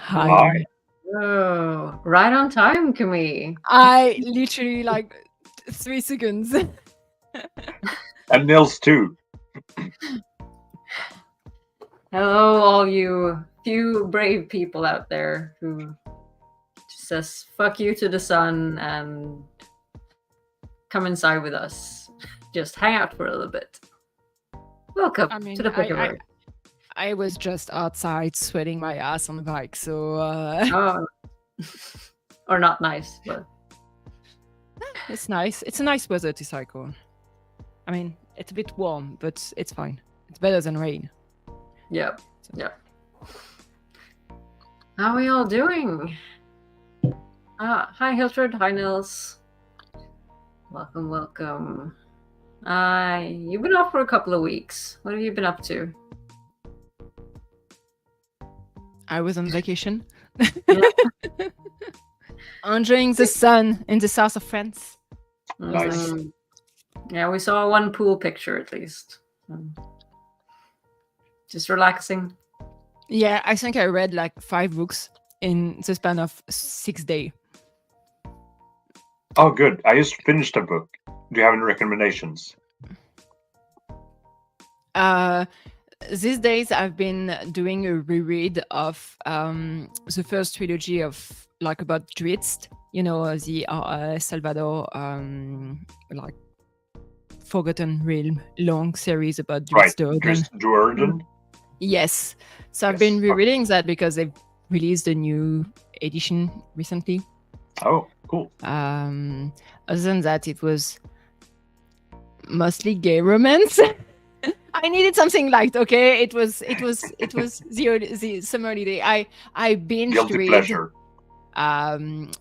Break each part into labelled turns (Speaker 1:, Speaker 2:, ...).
Speaker 1: Hi.
Speaker 2: Hi.
Speaker 3: Oh, right on time, Camille.
Speaker 1: I literally 3 seconds.
Speaker 2: And Nils too.
Speaker 3: Hello, all you few brave people out there who just says fuck you to the sun and come inside with us. Just hang out for a little bit. Welcome
Speaker 1: I mean,
Speaker 3: to the Flickerverse.
Speaker 1: I was just outside sweating my ass on the bike, so
Speaker 3: Oh, or not nice, but
Speaker 1: it's nice. It's a nice weather to cycle. I mean, it's a bit warm, but it's fine. It's better than rain.
Speaker 3: yeah. How are we all doing? Hi Hiltrud, hi Nils. Welcome. You've been off for a couple of weeks. What have you been up to?
Speaker 1: I was on vacation. Enjoying the sun in the south of France.
Speaker 2: Nice.
Speaker 3: Yeah, we saw one pool picture at least. Just relaxing.
Speaker 1: Yeah, I think I read 5 books in the span of 6 days.
Speaker 2: Oh, good. I just finished a book. Do you have any recommendations?
Speaker 1: These days I've been doing a reread of the first trilogy of about Drizzt, the Salvador Forgotten Realm long series about Drizzt
Speaker 2: Do'Urden.
Speaker 1: Yes. So I've been rereading that because they've released a new edition recently.
Speaker 2: Oh, cool.
Speaker 1: Other than that, it was mostly gay romance. I needed something light. Okay, it was the summer holiday. I binged
Speaker 2: Guilty
Speaker 1: read.
Speaker 2: pleasure.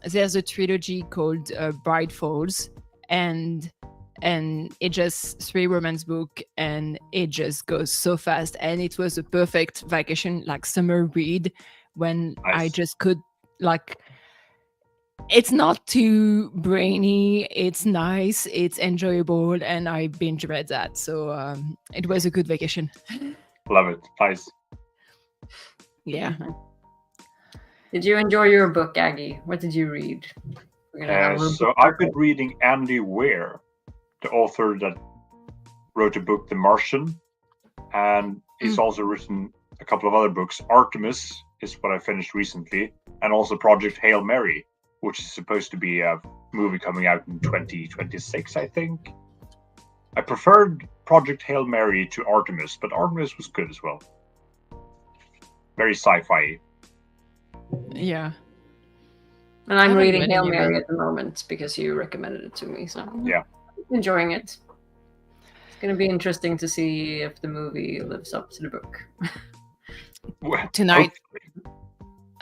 Speaker 1: There's a trilogy called Bride Falls, and it just 3 romance book, and it just goes so fast. And it was a perfect vacation, summer read, when I just could it's not too brainy, it's nice, it's enjoyable, and I binge read that. So it was a good vacation.
Speaker 2: Love it. Nice.
Speaker 1: Yeah.
Speaker 3: Did you enjoy your book, Aggie? What did you read?
Speaker 2: So I've been reading Andy Weir, the author that wrote a book, The Martian, and he's also written a couple of other books. Artemis is what I finished recently, and also Project Hail Mary, which is supposed to be a movie coming out in 2026, I think. I preferred Project Hail Mary to Artemis, but Artemis was good as well. Very sci-fi.
Speaker 1: Yeah.
Speaker 3: And I'm reading Hail Mary at the moment because you recommended it to me. So
Speaker 2: yeah,
Speaker 3: enjoying it. It's going to be interesting to see if the movie lives up to the book.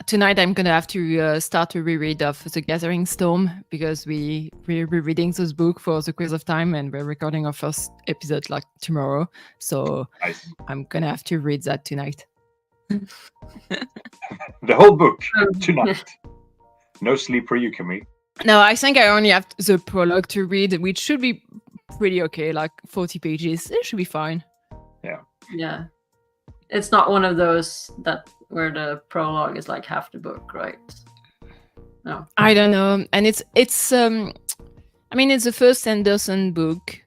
Speaker 1: Tonight I'm gonna have to start a reread of The Gathering Storm, because we're rereading this book for the Quiz of Time, and we're recording our first episode tomorrow. So I'm gonna have to read that tonight.
Speaker 2: The whole book tonight. No sleep for you, Camille.
Speaker 1: No, I think I only have the prologue to read, which should be pretty okay, 40 pages. It should be fine.
Speaker 3: Yeah. It's not one of those where the prologue is half the book, right? No.
Speaker 1: I don't know. And it's the first Anderson book,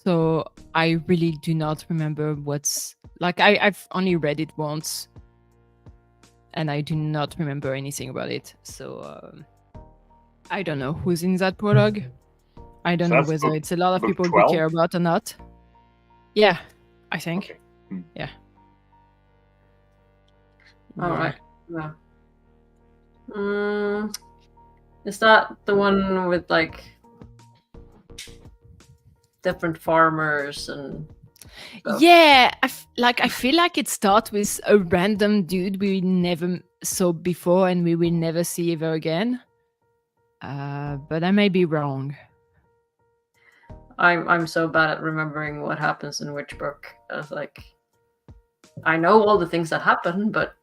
Speaker 1: so I really do not remember what's I've only read it once, and I do not remember anything about it. So I don't know who's in that prologue. I don't know whether it's a lot of people
Speaker 2: 12?
Speaker 1: who care about or not. Yeah, I think.
Speaker 2: Okay.
Speaker 1: Yeah.
Speaker 3: All right. Yeah. Is that the one with different farmers and stuff?
Speaker 1: Yeah, I feel like it starts with a random dude we never saw before and we will never see ever again. But I may be wrong.
Speaker 3: I'm so bad at remembering what happens in which book. I was I know all the things that happen, but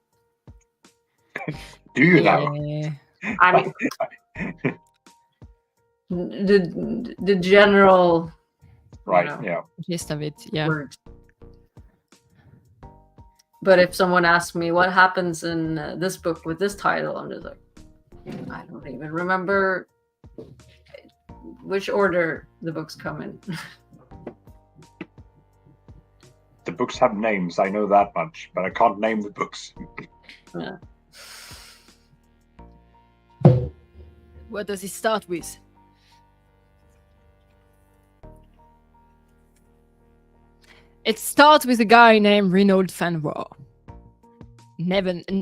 Speaker 2: do you now?
Speaker 3: I mean, the general
Speaker 2: right,
Speaker 1: gist of it, yeah.
Speaker 3: Word. But if someone asks me what happens in this book with this title, I'm just like, I don't even remember which order the books come in.
Speaker 2: The books have names, I know that much, but I can't name the books.
Speaker 3: Yeah.
Speaker 1: What does it start with? It starts with a guy named Reynold Fanroy.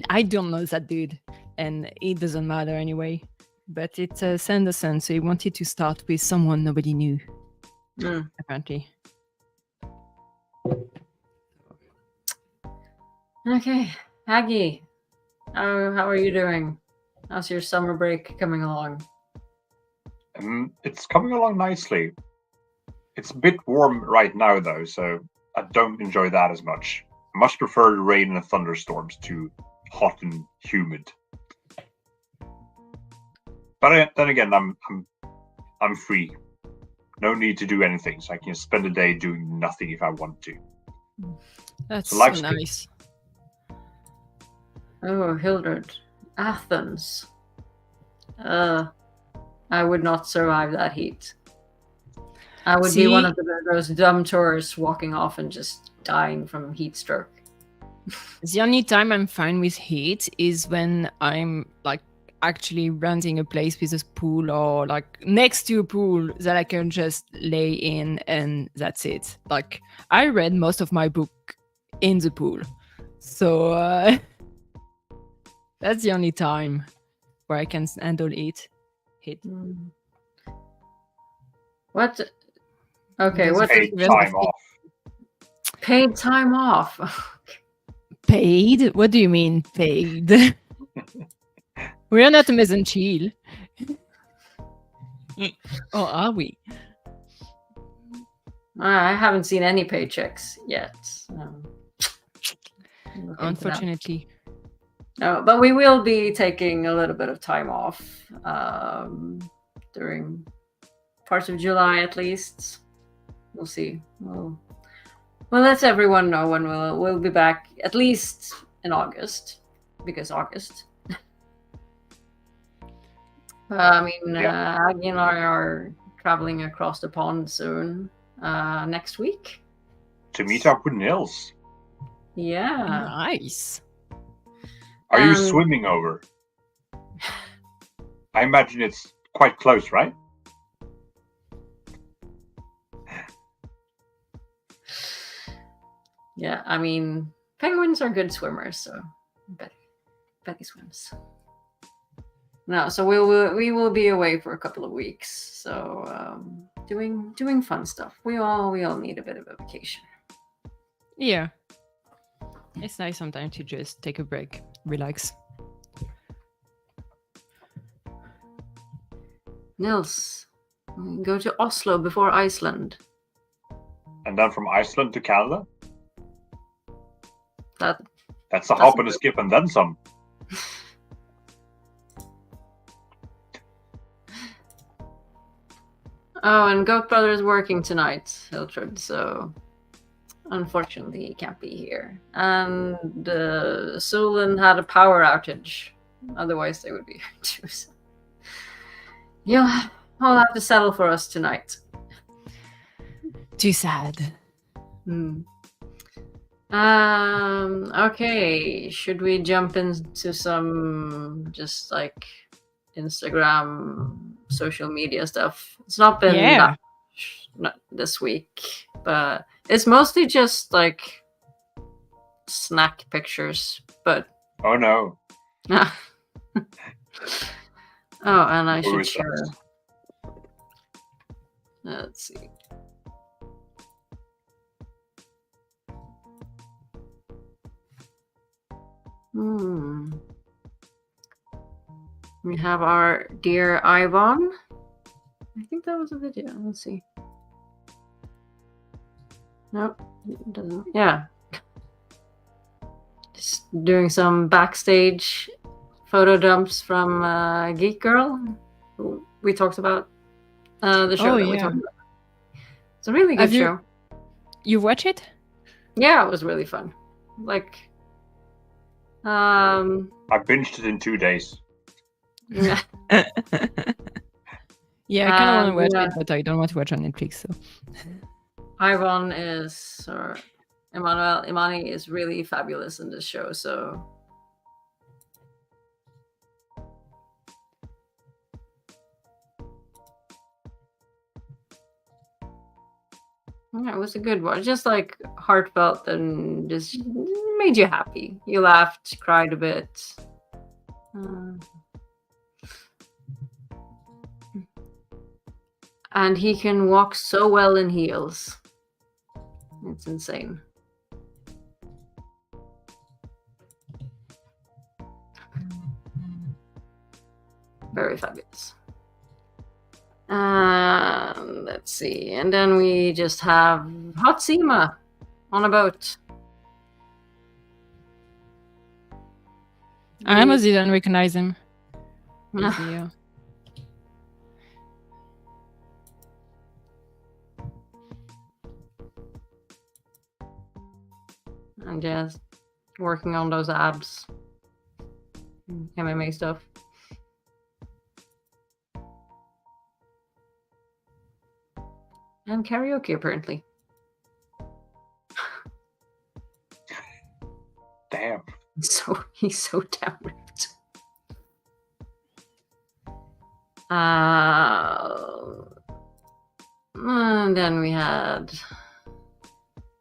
Speaker 1: I don't know that dude, and it doesn't matter anyway. But it's Sanderson, so he wanted to start with someone nobody knew, apparently.
Speaker 3: Okay, Aggie, how are you doing? How's your summer break coming along?
Speaker 2: It's coming along nicely. It's a bit warm right now, though, so I don't enjoy that as much. I much prefer rain and thunderstorms to hot and humid. But then again, I'm free. No need to do anything, so I can spend a day doing nothing if I want to.
Speaker 1: That's
Speaker 2: So
Speaker 1: so
Speaker 2: life's good.
Speaker 1: nice.
Speaker 3: Oh, Hildred, Athens. I would not survive that heat. I would be one of those dumb tourists walking off and just dying from heat stroke.
Speaker 1: The only time I'm fine with heat is when I'm like actually renting a place with a pool or like next to a pool that I can just lay in and that's it. Like I read most of my book in the pool. So that's the only time where I can handle it. Heat.
Speaker 3: What? Okay, what
Speaker 2: Paid time off.
Speaker 3: Paid time off.
Speaker 1: Paid? What do you mean paid? We are not a maison chill. Or are we?
Speaker 3: I haven't seen any paychecks yet.
Speaker 1: Unfortunately.
Speaker 3: No, but we will be taking a little bit of time off during parts of July at least. We'll see. We'll let everyone know when we'll be back, at least in August, because August. Aginor and I are traveling across the pond soon, next week.
Speaker 2: To meet up with Nils.
Speaker 3: Yeah.
Speaker 1: Nice.
Speaker 2: Are you swimming over? I imagine it's quite close, right?
Speaker 3: Yeah, I mean, penguins are good swimmers, so Betty swims. No, so we will be away for a couple of weeks. So doing fun stuff. We all need a bit of a vacation.
Speaker 1: Yeah. It's nice sometimes to just take a break, relax.
Speaker 3: Nils, go to Oslo before Iceland.
Speaker 2: And then from Iceland to Canada? That's a hop and a skip and then some.
Speaker 3: Oh, and Goatbrother is working tonight, Hildred, so unfortunately he can't be here. And Sulin had a power outage. Otherwise they would be here too. So. Yeah, I'll have to settle for us tonight.
Speaker 1: Too sad.
Speaker 3: Okay, should we jump into some just like Instagram, social media stuff? It's not been that much this week, but it's mostly just like snack pictures. But
Speaker 2: oh no.
Speaker 3: Oh, and I should share. Let's see. We have our dear Ivan. I think that was a video. Let's see. Nope, it doesn't. Yeah. Just doing some backstage photo dumps from Geek Girl, who we talked about. The show that we talked about. It's a really good show.
Speaker 1: You watch it?
Speaker 3: Yeah, it was really fun. Like,
Speaker 2: I binged it in 2 days.
Speaker 3: Yeah.
Speaker 1: Yeah, I kind of want to watch
Speaker 3: yeah.
Speaker 1: it, but I don't want to watch on Netflix. So
Speaker 3: Ivan is, or Imani is really fabulous in this show. So yeah, it was a good one. Just like heartfelt and just made you happy. You laughed, cried a bit. And he can walk so well in heels. It's insane. Very fabulous. Let's see. And then we just have Hatsima on a boat.
Speaker 1: I almost didn't recognize him.
Speaker 3: No.
Speaker 1: Yeah.
Speaker 3: And just working on those abs. MMA stuff. And karaoke, apparently.
Speaker 2: Damn.
Speaker 3: So he's so damn ripped. And then we had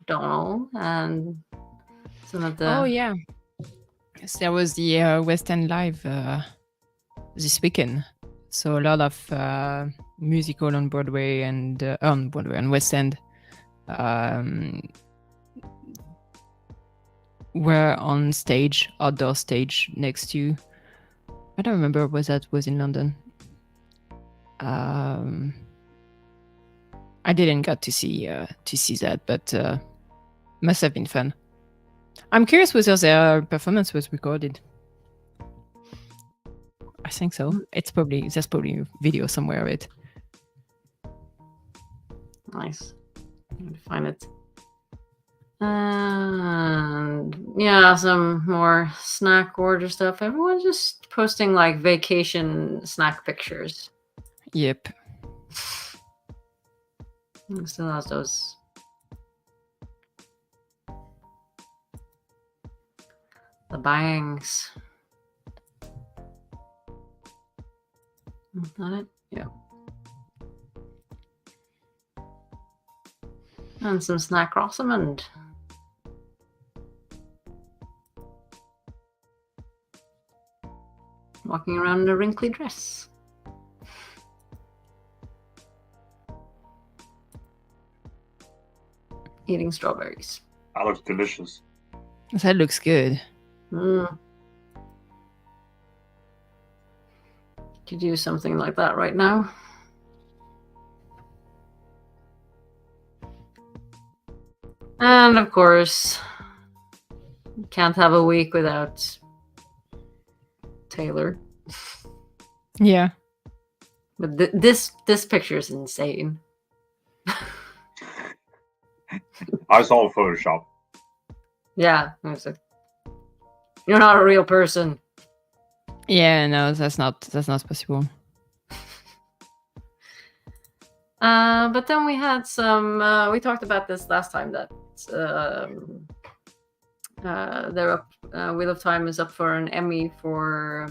Speaker 3: Donald and some of the.
Speaker 1: Oh yeah. Yes, there was the West End Live this weekend. So a lot of musical on Broadway and West End were on stage, outdoor stage next to. I don't remember was in London. I didn't get to see that, but must have been fun. I'm curious whether their performance was recorded. I think so. There's probably a video somewhere of it.
Speaker 3: Nice. I'm gonna find it. And yeah, some more snack order stuff. Everyone's just posting like vacation snack pictures.
Speaker 1: Yep.
Speaker 3: Still has those. The bangs. Is that it? Yeah. And some snack Rosamond. Walking around in a wrinkly dress. Eating strawberries.
Speaker 2: That looks delicious.
Speaker 1: That looks good.
Speaker 3: Could do something like that right now. And of course, can't have a week without Taylor.
Speaker 1: Yeah.
Speaker 3: But this picture is insane.
Speaker 2: I saw Photoshop.
Speaker 3: Yeah, you're not a real person.
Speaker 1: Yeah, no, that's not possible.
Speaker 3: But then we had some. We talked about this last time that they're up. Wheel of Time is up for an Emmy for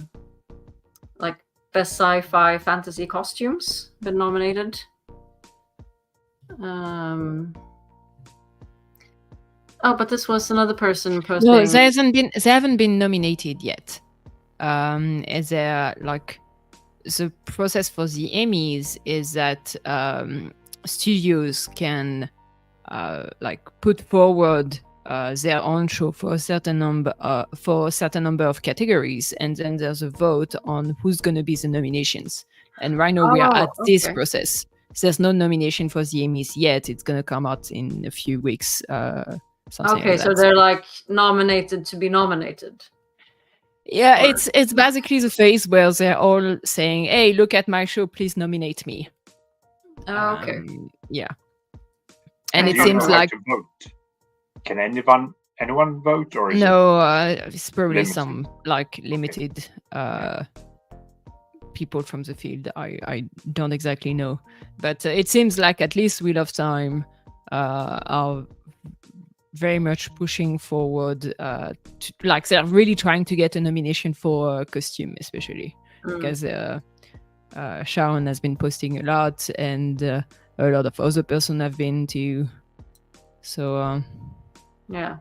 Speaker 3: like best sci-fi fantasy costumes. Been nominated. Oh, but this was another person posting.
Speaker 1: No, they haven't been nominated yet. Is there like the process for the Emmys is that studios can like put forward their own show for a certain number of categories, and then there's a vote on who's going to be the nominations. And right now we are at this process. There's no nomination for the Emmys yet. It's going to come out in a few weeks.
Speaker 3: Okay, so they're like nominated to be nominated.
Speaker 1: Yeah, it's basically the phase where they're all saying, "Hey, look at my show, please nominate me."
Speaker 3: Oh, okay.
Speaker 1: Yeah, and it
Speaker 2: You
Speaker 1: seems
Speaker 2: don't
Speaker 1: like
Speaker 2: have to vote. Can anyone anyone vote, or is
Speaker 1: No, it's probably
Speaker 2: limited?
Speaker 1: some like limited people from the field. I don't exactly know, but it seems like at least Wheel of Time are very much pushing forward. Like they're really trying to get a nomination for costume, especially because Sharon has been posting a lot, and a lot of other person have been too. So
Speaker 3: Yeah.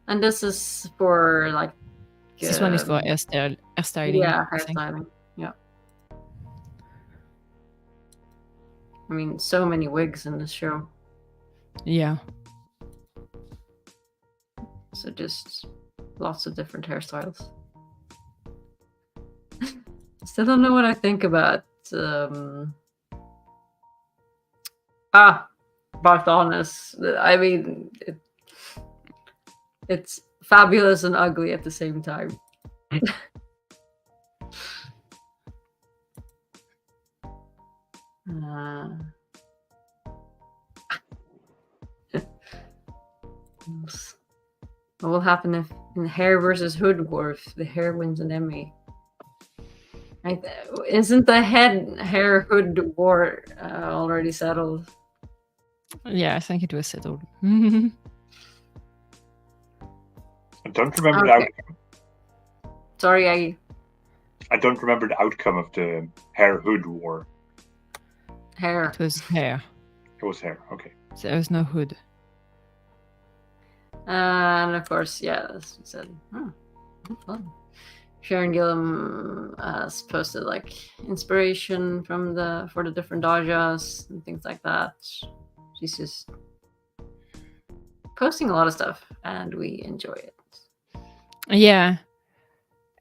Speaker 3: And this is for like.
Speaker 1: this one is for hairstyling.
Speaker 3: Yeah,
Speaker 1: I think.
Speaker 3: hairstyling. Yeah. I mean, so many wigs in this show.
Speaker 1: Yeah.
Speaker 3: So just lots of different hairstyles. Still don't know what I think about Barthanus. I mean, it's fabulous and ugly at the same time. What will happen if in Hair versus Hood War if the hair wins an Emmy? Isn't the hair Hood War already settled?
Speaker 1: Yeah, I think it was settled.
Speaker 2: I don't remember the outcome.
Speaker 3: Sorry,
Speaker 2: I don't remember the outcome of the Hair Hood War.
Speaker 3: Hair.
Speaker 1: It was hair.
Speaker 2: It was hair. Okay.
Speaker 1: There was no hood.
Speaker 3: And of course, yeah, as we said, fun. Sharon Gillam has posted like inspiration for the different Ajahs and things like that. She's just posting a lot of stuff, and we enjoy it.
Speaker 1: Yeah,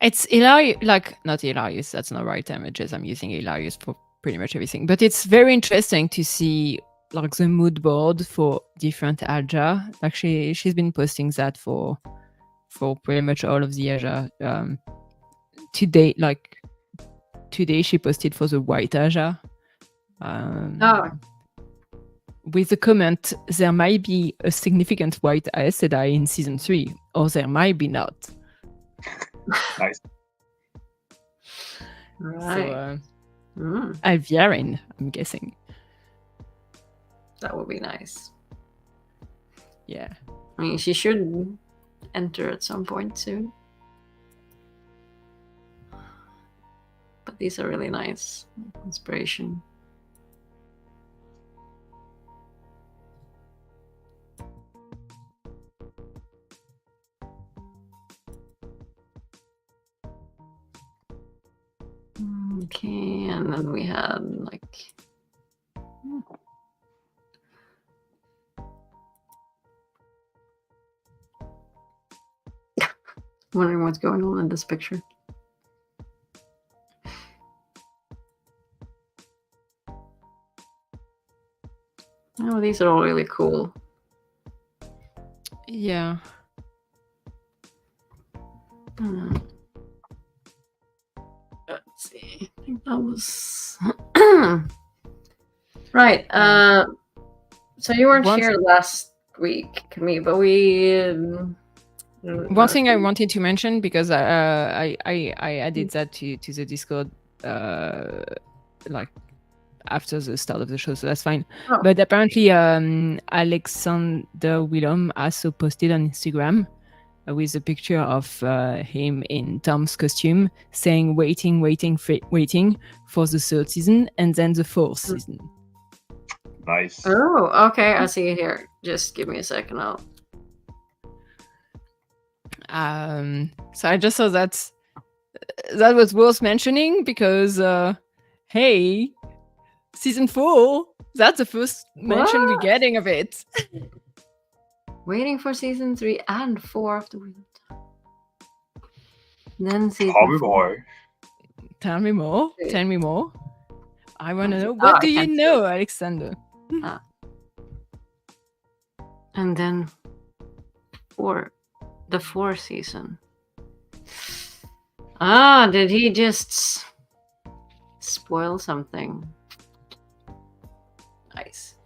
Speaker 1: it's hilarious. Like not hilarious. That's not right images. I'm using hilarious for pretty much everything. But it's very interesting to see like the mood board for different Ajah. Like she's been posting that for pretty much all of the Ajah. Today she posted for the white Ajah. With the comment, there might be a significant white Aes Sedai in season 3, or there might be not.
Speaker 2: Nice.
Speaker 3: Right.
Speaker 1: So, Alviarin, I'm guessing.
Speaker 3: That would be nice.
Speaker 1: Yeah.
Speaker 3: I mean, she should enter at some point soon. But these are really nice. Inspiration. Okay, and then we had like wondering what's going on in this picture. Oh, these are all really cool.
Speaker 1: Yeah.
Speaker 3: Let's see. I think that was right. So you weren't here last week, Camille, but we.
Speaker 1: One thing I wanted to mention, because I added that to the Discord like after the start of the show, so that's fine.
Speaker 3: Oh.
Speaker 1: But apparently Alexander Willem also posted on Instagram with a picture of him in Tom's costume saying waiting for the 3rd season and then the 4th season.
Speaker 2: Nice.
Speaker 3: Oh, okay, I see it here. Just give me a second.
Speaker 1: So I just thought that was worth mentioning because hey, season 4, that's the first mention we're getting of it.
Speaker 3: Waiting for season 3 and 4 of the Wheel of Time. Then season
Speaker 1: Tell me more. Tell me more. I want to know. What do you know, Alexander?
Speaker 3: And then for the 4th season. Did he just spoil something? Nice.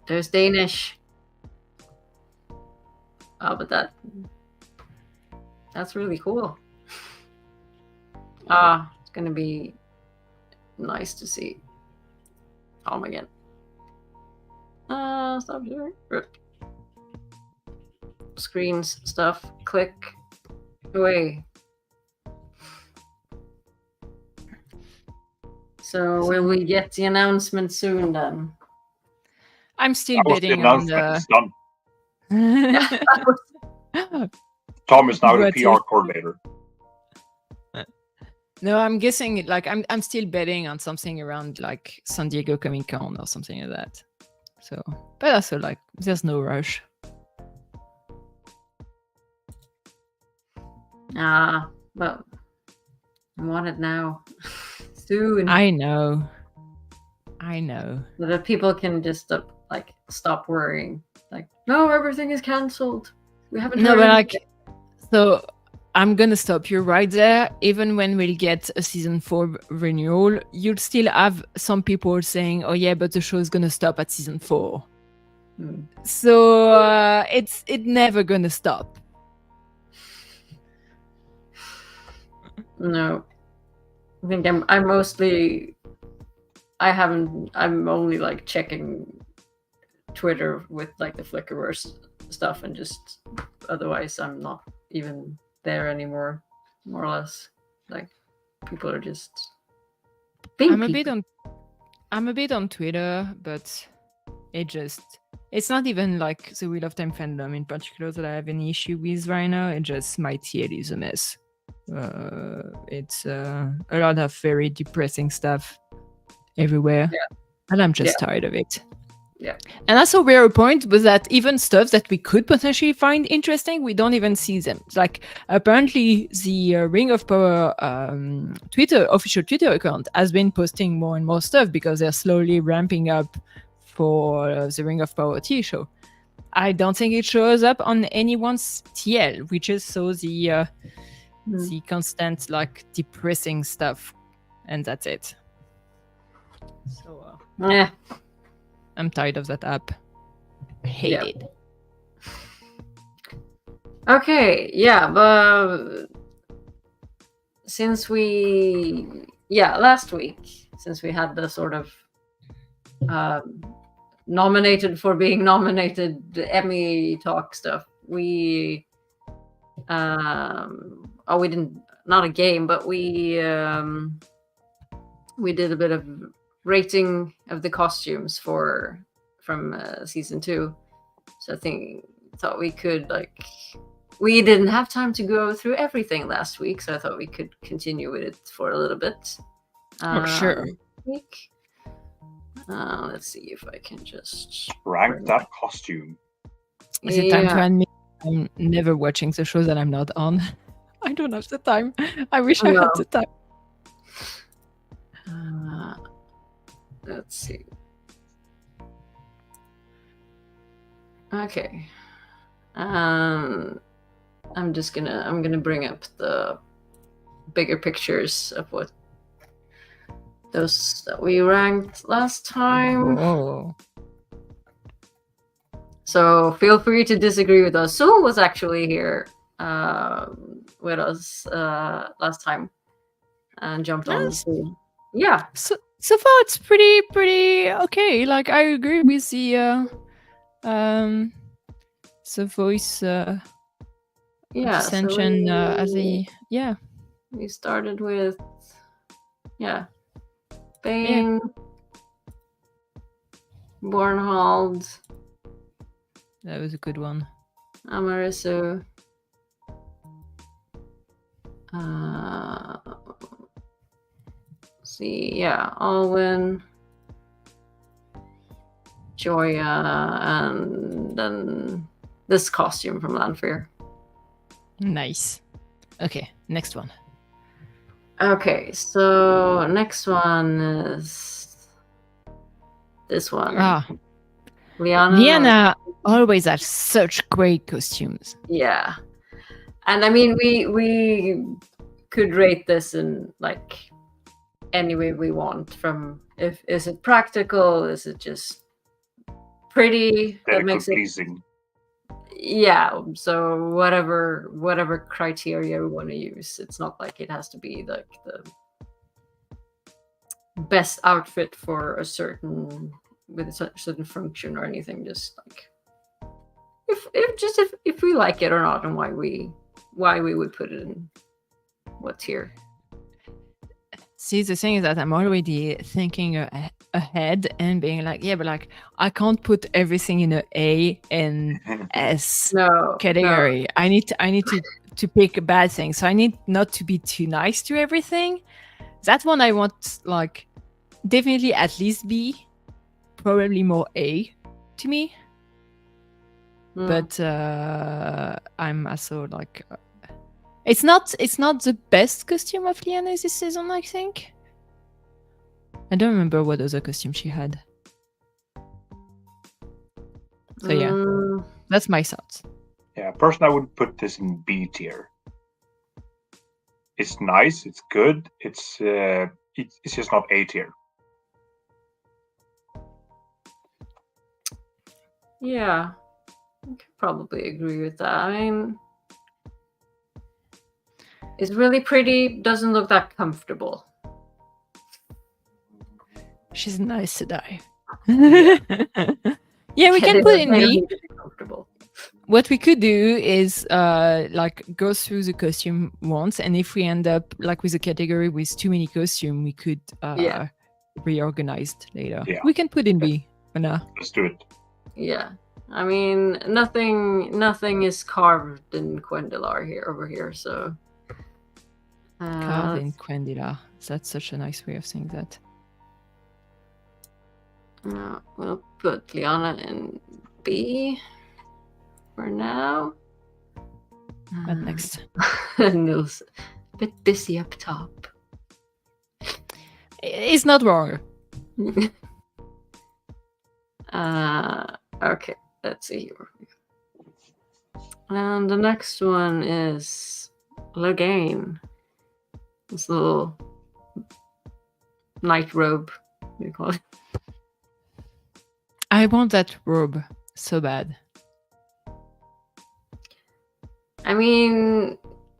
Speaker 3: There's Danish. But that's really cool. It's gonna be nice to see. Oh my god. Stop here. Screens, stuff, click away. So will we get the announcement soon then?
Speaker 1: I'm still
Speaker 2: That was the
Speaker 1: betting on
Speaker 2: announcement.
Speaker 1: the.
Speaker 2: It's done. Tom is now the
Speaker 1: What
Speaker 2: PR
Speaker 1: if-
Speaker 2: coordinator.
Speaker 1: No, I'm guessing like I'm still betting on something around like San Diego Comic Con or something like that. So, but also like there's no rush.
Speaker 3: But I want it now. Soon.
Speaker 1: I know.
Speaker 3: So that people can just stop worrying. Like, no, everything is cancelled. We haven't.
Speaker 1: No,
Speaker 3: heard
Speaker 1: but
Speaker 3: anything."
Speaker 1: so I'm gonna stop you right there. Even when we'll get a season 4 renewal, you'll still have some people saying, "Oh yeah, but the show is gonna stop at season 4." So it's never gonna stop.
Speaker 3: No, I think I'm mostly. I'm only like checking Twitter with like the Flickerverse stuff, and just otherwise I'm not even there anymore. More or less, like people are just.
Speaker 1: I'm a bit on Twitter, but it's not even like the Wheel of Time fandom in particular that I have any issue with right now. It's just my TL is a mess. It's a lot of very depressing stuff everywhere, and I'm just tired of it.
Speaker 3: Yeah.
Speaker 1: And also where a point was that even stuff that we could potentially find interesting, we don't even see them. Like apparently the Ring of Power official Twitter account has been posting more and more stuff because they're slowly ramping up for the Ring of Power TV show. I don't think it shows up on anyone's TL. We just saw the constant like depressing stuff, and that's it. So
Speaker 3: Yeah.
Speaker 1: I'm tired of that app. I hate it.
Speaker 3: Okay, yeah, but since last week, since we had the sort of nominated for being nominated Emmy talk stuff, we didn't, not a game, but we did a bit of rating of the costumes from season 2. So thought we could we didn't have time to go through everything last week, so I thought we could continue with it for a little bit.
Speaker 1: Sure.
Speaker 3: Week. Let's see if I can just
Speaker 2: rank that costume.
Speaker 1: Is it time to admit I'm never watching the show that I'm not on? I don't have the time. I wish I had the time.
Speaker 3: Let's see. Okay. I'm gonna bring up the bigger pictures of what those that we ranked last time.
Speaker 1: Oh.
Speaker 3: So feel free to disagree with us. Sul was actually here with us last time and jumped on. Yeah.
Speaker 1: So far it's pretty okay. Like I agree with the voice ascension as a
Speaker 3: we started with Bane, Bornhold.
Speaker 1: That was a good one.
Speaker 3: Amarisu. Alwyn, Joya, and then this costume from Lanfear.
Speaker 1: Nice. Okay, next one.
Speaker 3: Okay, so next one is this one.
Speaker 1: Liana always has such great costumes.
Speaker 3: Yeah. And I mean, we could rate this in like any way we want. From is it practical? Is it just pretty? That makes it
Speaker 2: pleasing.
Speaker 3: Yeah, so whatever criteria we want to use, it's not like it has to be like the best outfit for a certain with a certain function or anything. Just like if we like it or not, and why we would put it in what tier.
Speaker 1: See, the thing is that I'm already thinking ahead and being like, yeah, but like I can't put everything in A and S category.
Speaker 3: No.
Speaker 1: I need to pick a bad thing. So I need not to be too nice to everything. That one I want like definitely at least B, probably more A to me. But I'm also like. It's not the best costume of Liana this season, I think. I don't remember what other costume she had. So yeah, that's my thoughts.
Speaker 2: Yeah, personally, I would put this in B tier. It's nice, it's good, it's just not A tier.
Speaker 3: Yeah, I could probably agree with that. I mean, it's really pretty, doesn't look that comfortable.
Speaker 1: She's nice to die. Yeah, we can put in B. What we could do is like go through the costume once, and if we end up like with a category with too many costume, we could reorganize later.
Speaker 2: Yeah.
Speaker 1: We can put in B for now.
Speaker 2: Let's do it.
Speaker 3: Yeah, I mean nothing is carved in Quendelar over here, so.
Speaker 1: Carved in Quendelar. That's such a nice way of saying that.
Speaker 3: We'll put Liana in B for now.
Speaker 1: What next?
Speaker 3: Nils, a bit busy up top.
Speaker 1: It's not wrong.
Speaker 3: Okay, let's see here. And the next one is Loghain. This little night robe, we call it.
Speaker 1: I want that robe so bad.
Speaker 3: I mean,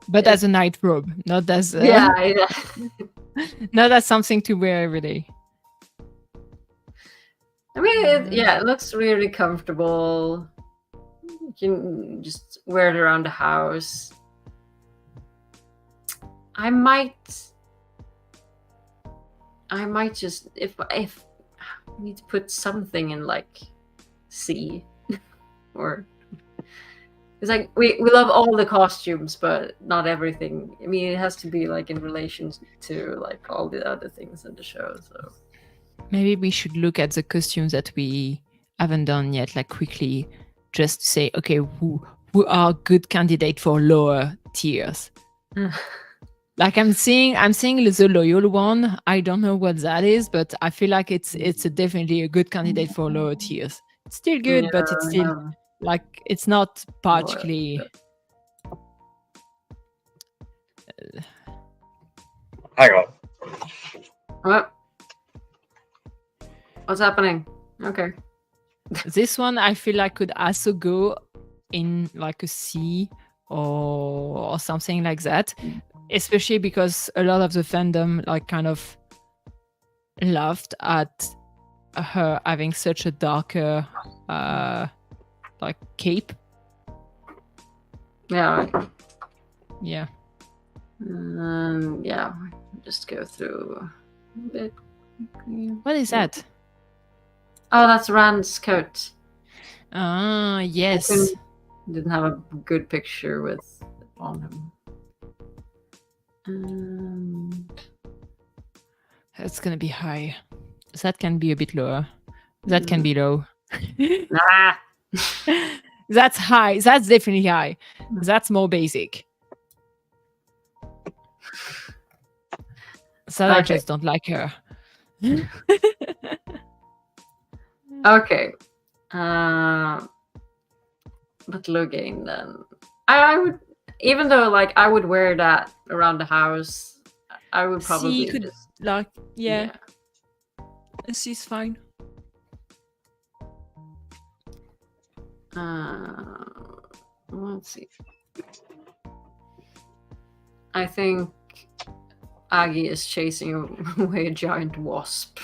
Speaker 1: but as a night robe, not as not as something to wear every day.
Speaker 3: I mean, it looks really comfortable. You can just wear it around the house. I might just if I need to put something in like C or it's like we love all the costumes but not everything. I mean, it has to be like in relation to like all the other things in the show. So
Speaker 1: maybe we should look at the costumes that we haven't done yet, like quickly, just to say, okay, who are good candidate for lower tiers. Like I'm seeing the loyal one. I don't know what that is, but I feel like it's definitely a good candidate for lower tiers. It's still good, but it's still like it's not particularly.
Speaker 2: Hang on.
Speaker 3: What? What's happening? Okay.
Speaker 1: This one I feel like could also go in like a C or something like that. Especially because a lot of the fandom like kind of laughed at her having such a darker like cape.
Speaker 3: Yeah.
Speaker 1: Yeah.
Speaker 3: Yeah. Just go through a bit.
Speaker 1: What is that?
Speaker 3: Oh, that's Rand's coat.
Speaker 1: Ah, yes.
Speaker 3: Didn't have a good picture with on him.
Speaker 1: That's gonna be high. That can be a bit lower. That can be low. That's high. That's definitely high. That's more basic. So I just don't like her.
Speaker 3: Okay. But Loghain then. I would, even though like I would wear that around the house, I would probably
Speaker 1: could
Speaker 3: just
Speaker 1: like She's fine.
Speaker 3: Let's see. I think Agi is chasing away a giant wasp.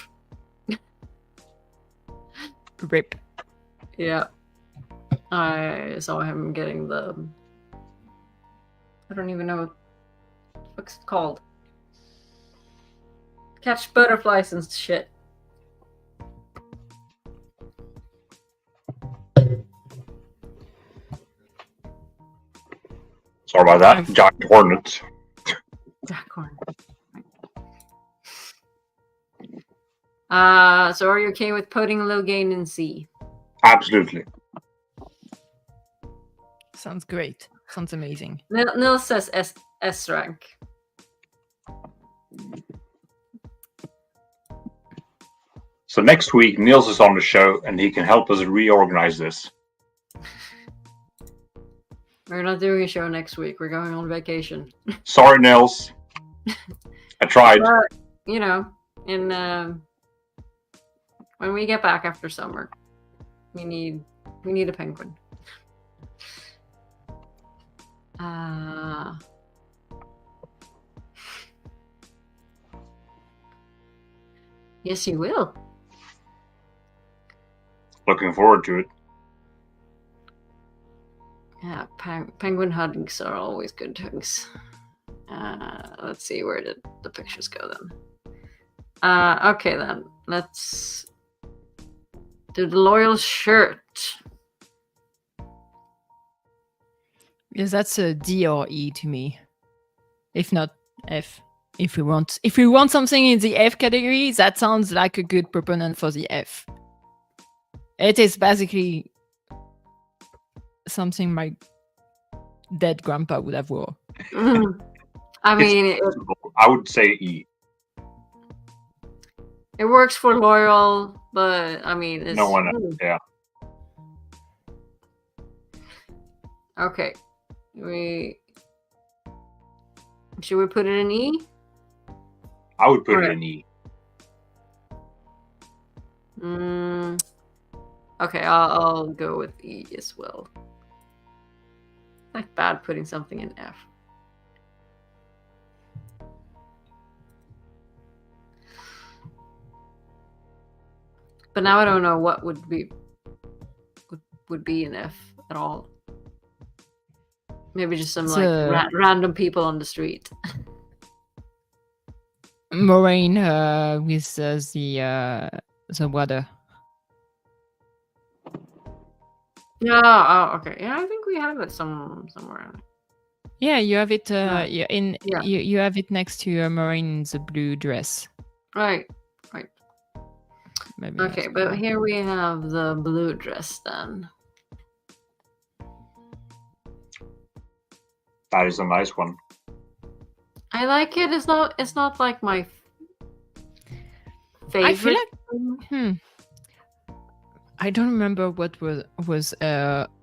Speaker 1: Rip.
Speaker 3: Yeah. I saw him getting the... I don't even know what's it called. Catch butterflies and shit.
Speaker 2: Sorry about that. Giant hornet.
Speaker 3: Jack hornet. So are you okay with putting Logain in C?
Speaker 2: Absolutely.
Speaker 1: Sounds great. Sounds amazing.
Speaker 3: Nils says S rank.
Speaker 2: So next week, Niels is on the show, and he can help us reorganize this.
Speaker 3: We're not doing a show next week. We're going on vacation.
Speaker 2: Sorry, Niels. I tried.
Speaker 3: But, you know, in when we get back after summer, we need a penguin. Yes, you will.
Speaker 2: Looking forward to it.
Speaker 3: Yeah, penguin hugs are always good hugs. Let's see, where did the pictures go then? Okay then, let's do the loyal shirt.
Speaker 1: Yes, that's a D or E to me. If not F. If we want something in the F category, that sounds like a good proponent for the F. It is basically something my dead grandpa would have wore.
Speaker 3: I mean,
Speaker 2: I would say E.
Speaker 3: it works for loyal, but I mean, it's...
Speaker 2: No one else. Yeah.
Speaker 3: Okay. Should we put it in E?
Speaker 2: I would put it in E.
Speaker 3: Okay, I'll go with E as well. Like bad putting something in F. But now I don't know what would be in F at all. Maybe just some random people on the street.
Speaker 1: Moraine with the water.
Speaker 3: Yeah. Oh, okay. Yeah, I think we have it somewhere.
Speaker 1: Yeah, you have it. You have it next to Moraine in the blue dress.
Speaker 3: Right.
Speaker 1: Maybe
Speaker 3: Okay, but here we have the blue dress then.
Speaker 2: That is a nice one.
Speaker 3: I like it. It's not like my favorite.
Speaker 1: I feel like I don't remember what was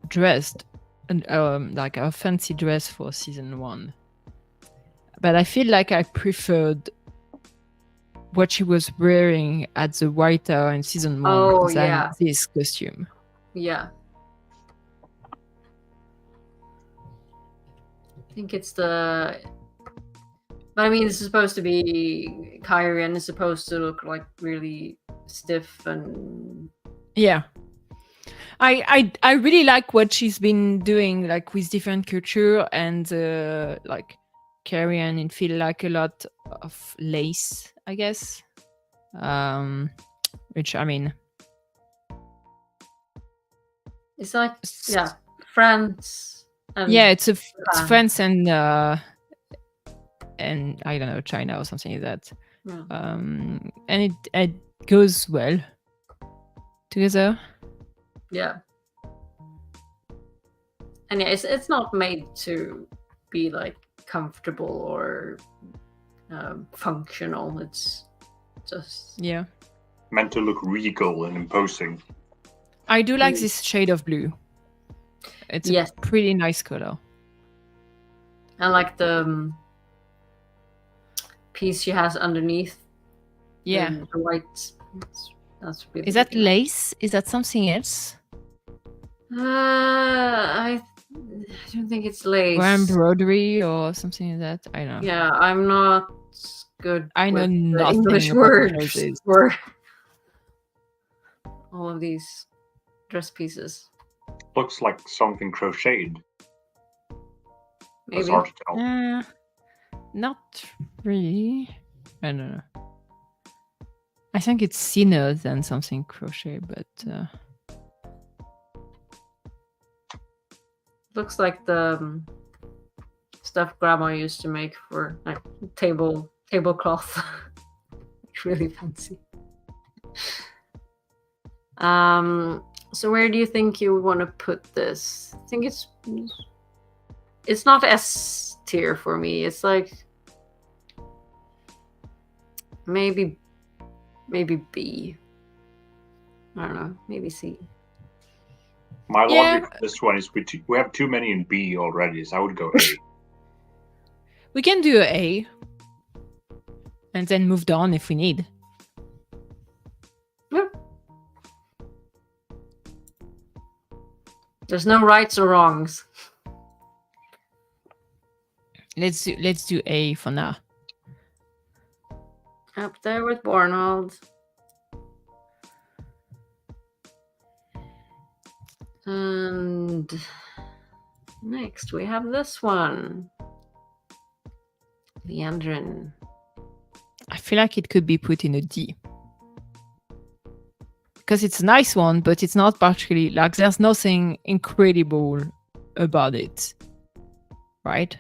Speaker 1: dressed, like a fancy dress for season 1. But I feel like I preferred what she was wearing at the White Tower in season 1 than this costume.
Speaker 3: Yeah. I think it's the... But I mean, it's supposed to be Kyrie and it's supposed to look like really stiff and...
Speaker 1: Yeah. I really like what she's been doing, like with different culture and like Carrion. It feel like a lot of lace, I guess. Which I mean,
Speaker 3: it's like France. And
Speaker 1: it's France and I don't know, China or something like that.
Speaker 3: Yeah.
Speaker 1: And it goes well together.
Speaker 3: Yeah. And yeah, it's not made to be like comfortable or functional. It's just
Speaker 2: meant to look regal and imposing.
Speaker 1: I do like this shade of blue. It's a pretty nice color.
Speaker 3: I like the piece she has underneath.
Speaker 1: Yeah.
Speaker 3: The white. That's really
Speaker 1: Is that lace? Is that something else?
Speaker 3: I don't think it's lace.
Speaker 1: Or embroidery or something like that. I don't know.
Speaker 3: Yeah, I'm not good
Speaker 1: I know
Speaker 3: with the
Speaker 1: nothing
Speaker 3: English
Speaker 1: about
Speaker 3: words
Speaker 1: dresses.
Speaker 3: for all of these dress pieces.
Speaker 2: Looks like something crocheted. It's
Speaker 3: Maybe.
Speaker 2: hard to tell.
Speaker 1: Not really. I don't know. I think it's thinner than something crochet, but
Speaker 3: Looks like the stuff Grandma used to make for like tablecloth. Really fancy. So where do you think you want to put this? I think it's not S tier for me. It's like maybe B. I don't know, maybe C.
Speaker 2: My logic for this one is we have too many in B already, so I would go A.
Speaker 1: we can do A and then move on if we need.
Speaker 3: Yeah. There's no rights or wrongs.
Speaker 1: Let's do A for now.
Speaker 3: Up there with Bornhold. And next we have this one. Leandrin.
Speaker 1: I feel like it could be put in a D. Because it's a nice one, but it's not particularly like there's nothing incredible about it. Right?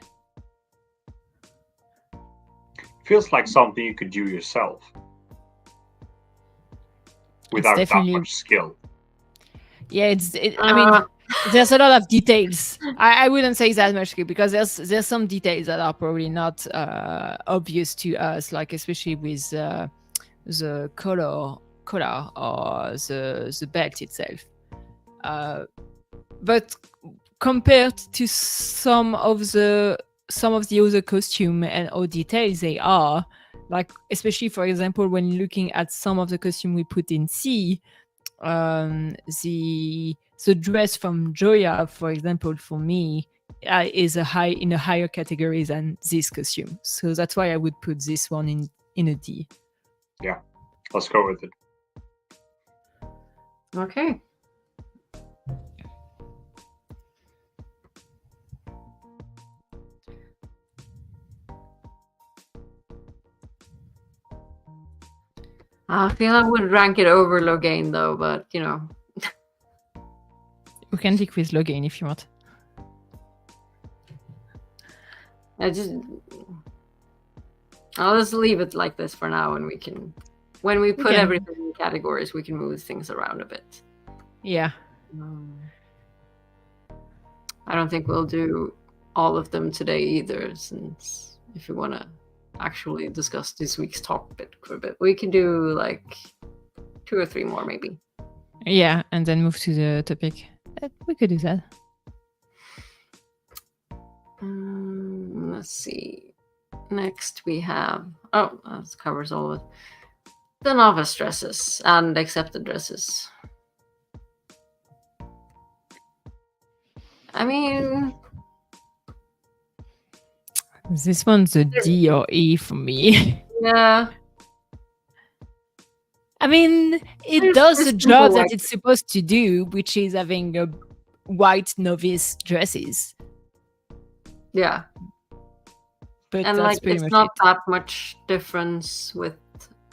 Speaker 2: Feels like something you could do yourself. Without that much skill.
Speaker 1: Yeah, I mean, there's a lot of details. I wouldn't say that much because there's some details that are probably not obvious to us, like especially with the collar or the belt itself. But compared to some of the other costume and how detailed they are, like especially for example when looking at some of the costume we put in C. The dress from Joya, for example, for me, is in a higher category than this costume. So that's why I would put this one in a D.
Speaker 2: Yeah, let's go with it.
Speaker 3: Okay. I feel I would rank it over Logain though, but you know.
Speaker 1: We can pick with Logain if you want.
Speaker 3: I'll just leave it like this for now, and when we put everything in categories, we can move things around a bit.
Speaker 1: Yeah.
Speaker 3: I don't think we'll do all of them today either, since if you want to actually discuss this week's topic for a bit, we can do like 2 or 3 more maybe.
Speaker 1: Yeah, and then move to the topic. We could do that.
Speaker 3: Let's see. Next we have that covers all of it. The novice dresses and accepted dresses. I mean,
Speaker 1: this one's a D or E for me.
Speaker 3: Yeah.
Speaker 1: I mean, it does the job that it's supposed to do, which is having a white novice dresses.
Speaker 3: Yeah.
Speaker 1: But
Speaker 3: and
Speaker 1: that's
Speaker 3: like
Speaker 1: pretty
Speaker 3: it's
Speaker 1: much
Speaker 3: not that much difference with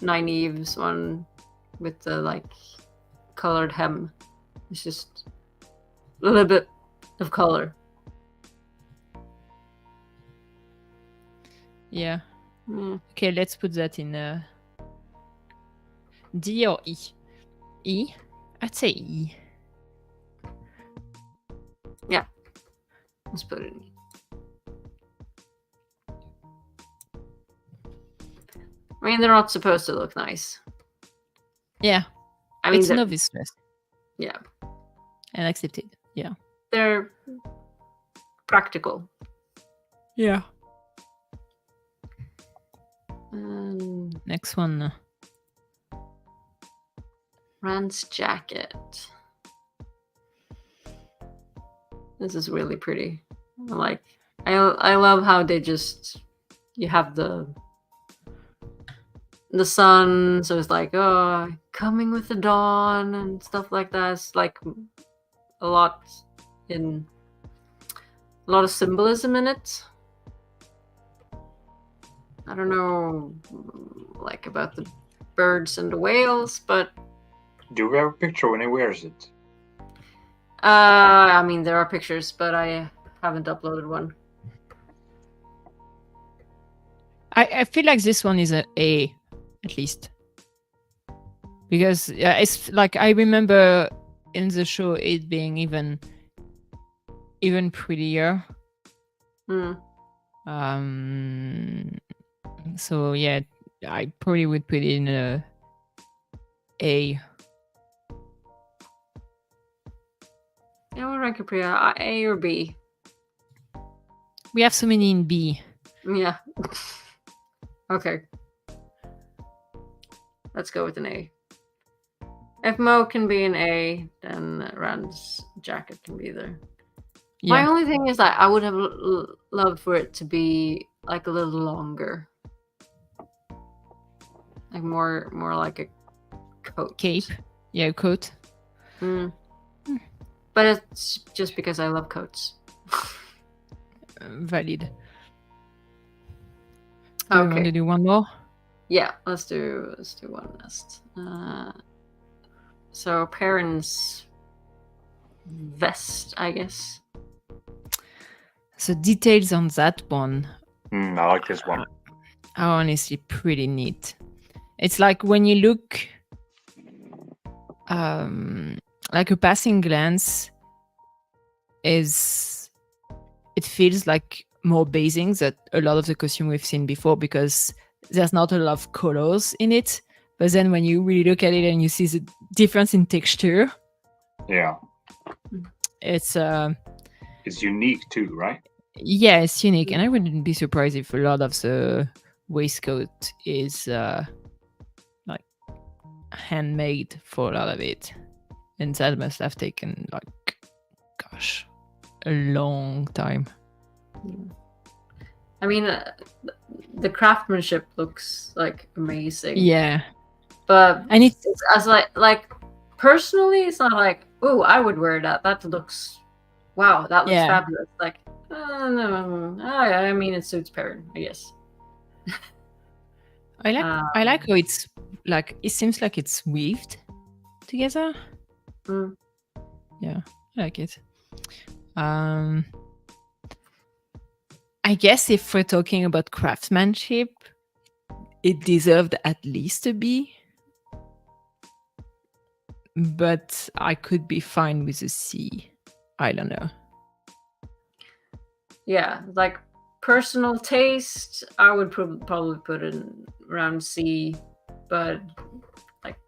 Speaker 3: Nynaeve's one with the like colored hem. It's just a little bit of color.
Speaker 1: Yeah. Okay, let's put that in D or E? E? I'd say E.
Speaker 3: Yeah. Let's put it in E. I mean, they're not supposed to look nice.
Speaker 1: Yeah.
Speaker 3: I mean,
Speaker 1: it's a novice dress.
Speaker 3: Yeah.
Speaker 1: And accepted. Yeah.
Speaker 3: They're practical.
Speaker 1: Yeah.
Speaker 3: Next
Speaker 1: one.
Speaker 3: Rand's jacket. This is really pretty. I love how they just you have the sun, so it's like coming with the dawn and stuff like that. It's like a lot of symbolism in it. I don't know like about the birds and the whales, but
Speaker 2: Do we have a picture when he wears it?
Speaker 3: I mean there are pictures, but I haven't uploaded one.
Speaker 1: I feel like this one is an A, at least. Because it's like I remember in the show it being even prettier. So yeah, I probably would put it in a A.
Speaker 3: Yeah, what rank Priya? A or B?
Speaker 1: We have so many in B.
Speaker 3: Yeah. Okay. Let's go with an A. If Mo can be an A, then Rand's jacket can be there.
Speaker 1: Yeah.
Speaker 3: My only thing is that I would have loved for it to be like a little longer. Like more like a coat.
Speaker 1: Cape. Yeah, coat.
Speaker 3: But it's just because I love coats.
Speaker 1: Valid. Do you want
Speaker 3: Okay.
Speaker 1: to do one more?
Speaker 3: Yeah, let's do one last. So Perrin's vest, I guess.
Speaker 1: So details on that one
Speaker 2: I like this one.
Speaker 1: are honestly pretty neat. It's like when you look like a passing glance it feels like more basing than a lot of the costume we've seen before because there's not a lot of colors in it. But then when you really look at it and you see the difference in texture,
Speaker 2: Yeah.
Speaker 1: It's
Speaker 2: unique too, right?
Speaker 1: Yeah, it's unique. And I wouldn't be surprised if a lot of the waistcoat is like handmade for a lot of it. And that must have taken like, gosh, a long time.
Speaker 3: I mean, the craftsmanship looks like amazing.
Speaker 1: Yeah.
Speaker 3: But
Speaker 1: and it's
Speaker 3: as like personally, it's not like, oh, I would wear that. That looks, wow, that looks fabulous. Like, no, I mean, it suits Perrin, I guess.
Speaker 1: I like how it's like, it seems like it's weaved together. Yeah, I like it. I guess if we're talking about craftsmanship, it deserved at least a B. But I could be fine with a C. I don't know.
Speaker 3: Yeah, like personal taste, I would probably put it around C, but like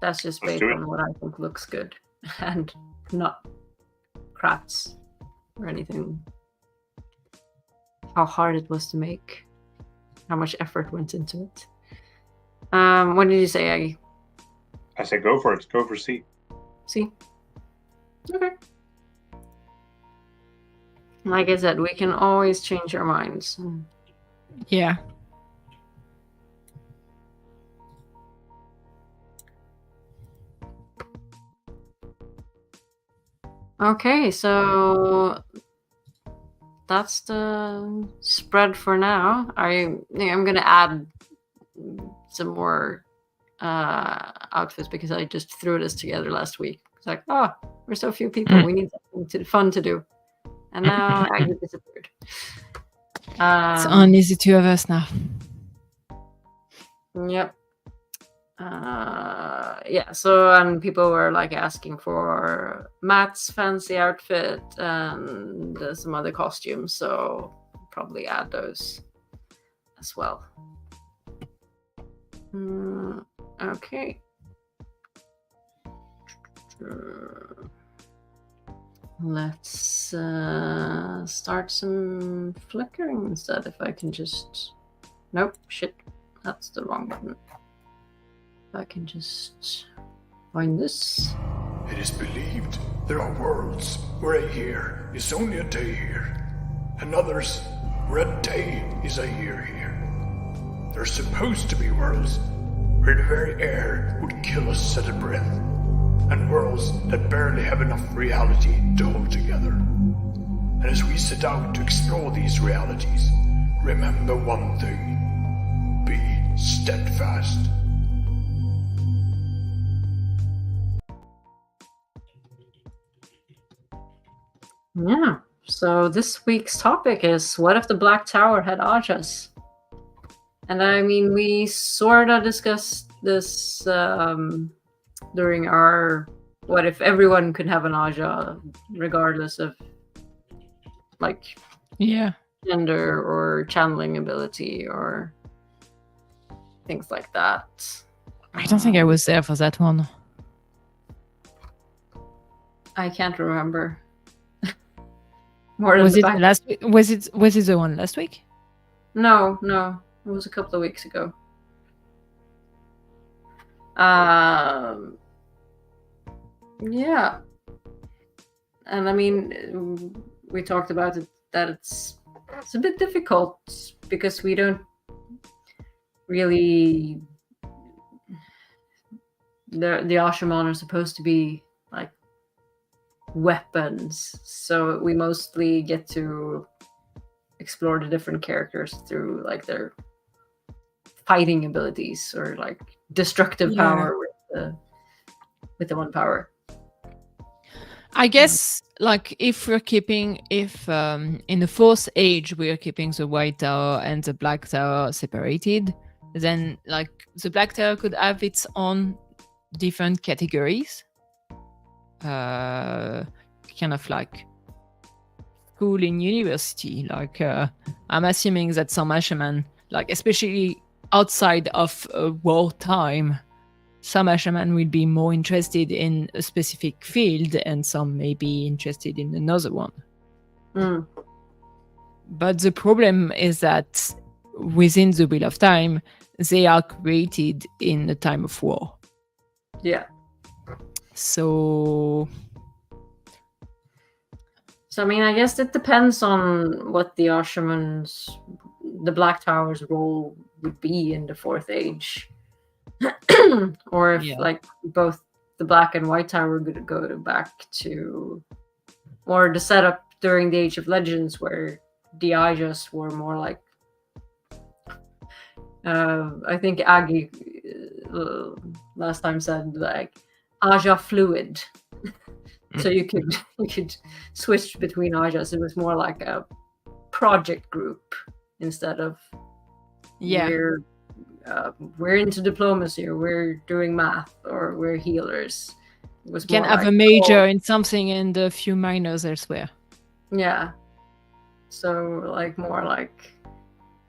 Speaker 3: that's just based on what I think looks good and not crafts or anything. How hard it was to make, how much effort went into it. What did you say, Aggie?
Speaker 2: I said go for it. Go for C.
Speaker 3: C. Okay. Like I said, we can always change our minds.
Speaker 1: Yeah.
Speaker 3: Okay, so that's the spread for now. I'm gonna add some more outfits because I just threw this together last week. It's like, oh, we're so few people. We need something fun to do. And now I disappeared.
Speaker 1: It's only the two of us now.
Speaker 3: Yep. Yeah, so and people were like asking for Matt's fancy outfit and some other costumes, so probably add those as well. Okay. Let's start some flickering instead. If I can just... Nope, shit. That's the wrong button. If I can just find this.
Speaker 4: It is believed there are worlds where a year is only a day here, and others where a day is a year here. There are supposed to be worlds where the very air would kill us at a breath, and worlds that barely have enough reality to hold together. And as we set out to explore these realities, remember one thing: be steadfast.
Speaker 3: Yeah. So this week's topic is, what if the Black Tower had Ajahs? And I mean, we sort of discussed this during our what if everyone could have an Ajah, regardless of like gender or channeling ability or things like that.
Speaker 1: I don't think I was there for that one.
Speaker 3: I can't remember. More
Speaker 1: Was
Speaker 3: than
Speaker 1: it
Speaker 3: the fact-
Speaker 1: last week? Was it the one last week?
Speaker 3: No, it was a couple of weeks ago. Yeah, and I mean, we talked about it that it's a bit difficult because we don't really. The Ashaman are supposed to be like weapons, so we mostly get to explore the different characters through like their fighting abilities or like destructive power with the one power.
Speaker 1: I guess like if in the fourth age we are keeping the White Tower and the Black Tower separated, then like the Black Tower could have its own different categories, kind of like school in university. Like I'm assuming that some Ashaman, like especially outside of wartime, some Ashaman will be more interested in a specific field and some may be interested in another one. But the problem is that within the Wheel of Time, they are created in a time of war.
Speaker 3: Yeah.
Speaker 1: So
Speaker 3: I mean, I guess it depends on what the Black Tower's role would be in the fourth age. Or if like both the Black and White Tower would go back to, or the setup during the Age of Legends where the Ajahs were more like, I think Aggie last time said like Ajah fluid. So you could switch between Ajahs. It was more like a project group instead of we're into diplomacy or we're doing math or we're healers. It was
Speaker 1: can
Speaker 3: more
Speaker 1: have
Speaker 3: like,
Speaker 1: a major in something and a few minors elsewhere.
Speaker 3: Yeah. So like more like,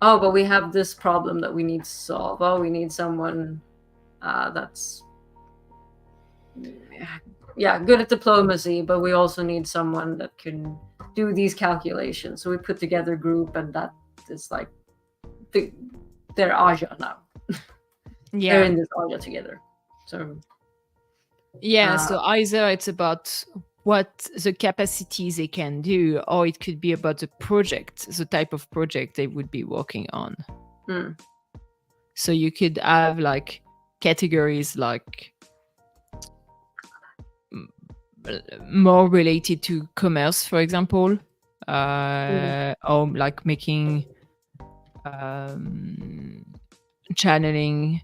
Speaker 3: oh, but we have this problem that we need to solve. Oh, we need someone that's good at diplomacy, but we also need someone that can do these calculations. So we put together a group, and that is like they're Ajah now. They're in this Ajah together. So
Speaker 1: so either it's about what the capacity they can do, or it could be about the project, the type of project they would be working on. So you could have like categories like more related to commerce, for example, or like making channeling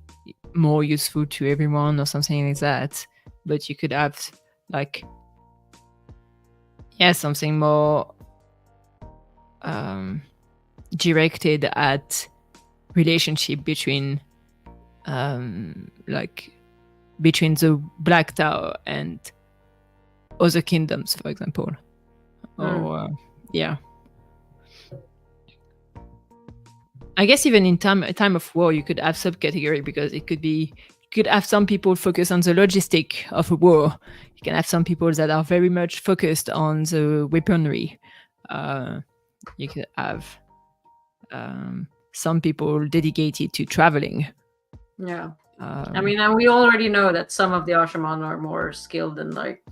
Speaker 1: more useful to everyone or something like that. But you could have like something more directed at relationship between between the Black Tower and other kingdoms, for example. Or I guess even in time of war you could have subcategory, because it could be, you could have some people focus on the logistic of a war. You can have some people that are very much focused on the weaponry. You could have some people dedicated to traveling.
Speaker 3: I mean, and we already know that some of the Ashaman are more skilled in like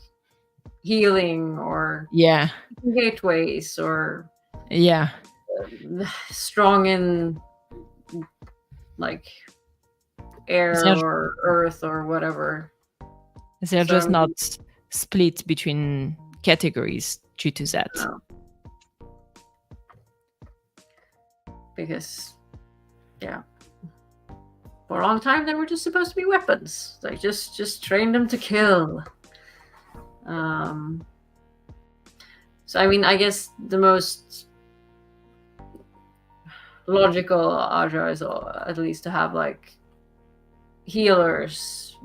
Speaker 3: healing or gateways or strong in like air or earth or whatever.
Speaker 1: They're just not split between categories due to that.
Speaker 3: No. Because, for a long time they were just supposed to be weapons. Like just train them to kill. So I mean, I guess the most logical Ajah is at least to have like healers,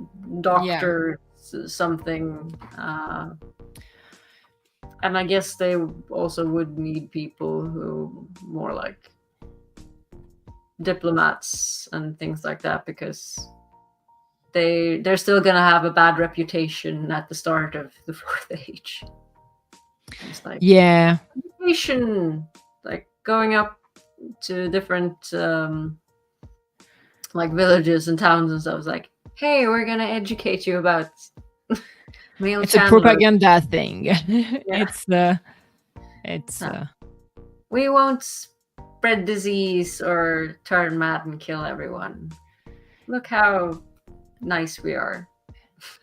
Speaker 3: doctors, something. And I guess they also would need people who more like diplomats and things like that, because they're still gonna have a bad reputation at the start of the Fourth Age. It's like education, like going up to different like villages and towns and stuff. It's like, hey, we're gonna educate you about male.
Speaker 1: It's a propaganda thing.
Speaker 3: We won't spread disease or turn mad and kill everyone. Look how nice we are.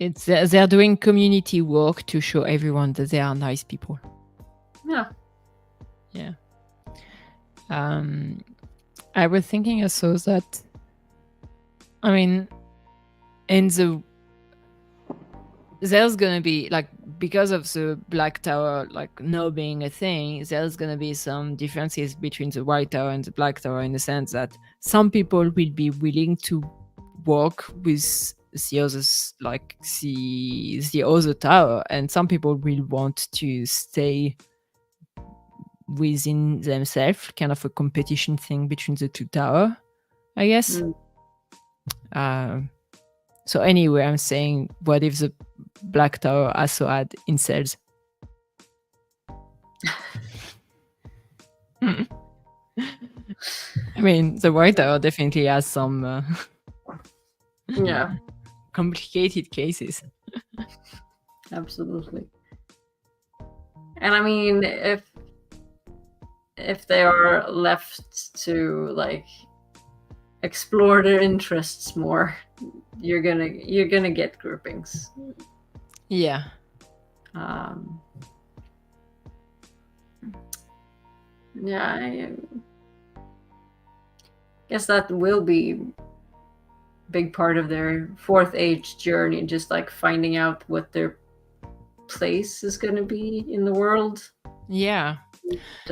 Speaker 1: It's they're doing community work to show everyone that they are nice people.
Speaker 3: Yeah.
Speaker 1: I was thinking also that, I mean, there's gonna be like, because of the Black Tower like now being a thing, there's gonna be some differences between the White Tower and the Black Tower, in the sense that some people will be willing to work with the others, like the other tower, and some people will want to stay within themselves, kind of a competition thing between the two towers, I guess. So anyway, I'm saying, what if the Black Tower also had incels? I mean, the White Tower definitely has some complicated cases.
Speaker 3: Absolutely. And I mean, if they are left to like explore their interests more, you're gonna get groupings.
Speaker 1: Yeah.
Speaker 3: I guess that will be big part of their Fourth Age journey, just like finding out what their place is going to be in the world.
Speaker 1: Yeah.